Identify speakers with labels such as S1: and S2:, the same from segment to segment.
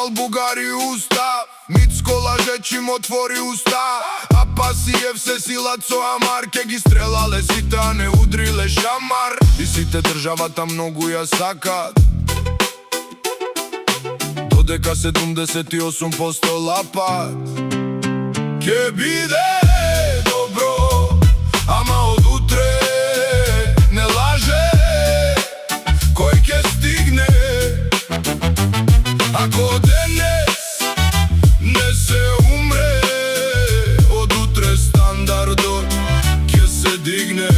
S1: Бугари уста, Мицко лаже чим отвори уста, а Пасиев се силат со амар, ке ги стрелале сите, а не удриле шамар. И сите државата многу ја сакат, додека 78% лапат. Ке биде добро, ама од утре не лаже, кој ке стигне. Ако денес не се умре, од утре стандардот ќе се дигне.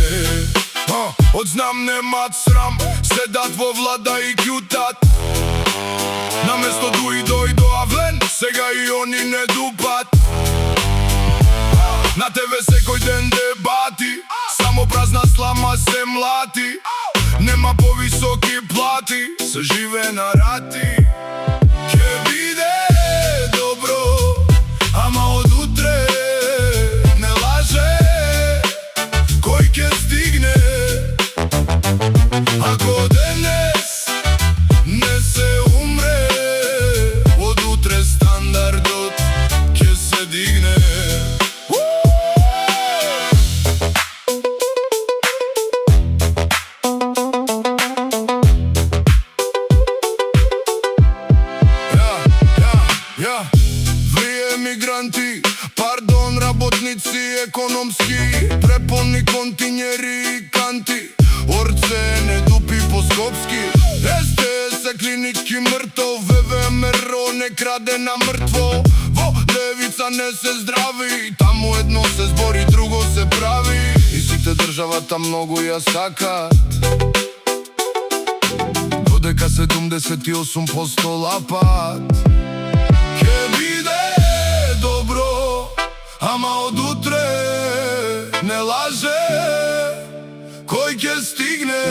S1: Од знам немат срам, седат во влада и кјутат. Наместо дуи дојдо Авлен, сега и они не дупат. На тебе секој ден дебати, само празна слама се млати. Нема повисоки плати, се живе на рати. Ке биде добро, ама од утре не лаже, кој ке стигне. Ако денес не се умре, од утре стандардот ке се дигне. Вие мигранти, пардон, работници економски, препълни континери и канти, орце не дупи по скопски. СТС клиники мртов, ВВМРО не краде на мртво. Во левица не се здрави, таму едно се збори, друго се прави. И сите државата многу ја сакат, додека 78% лапат. Ке биде добро, ама од утре не лаже, кој ке стигне.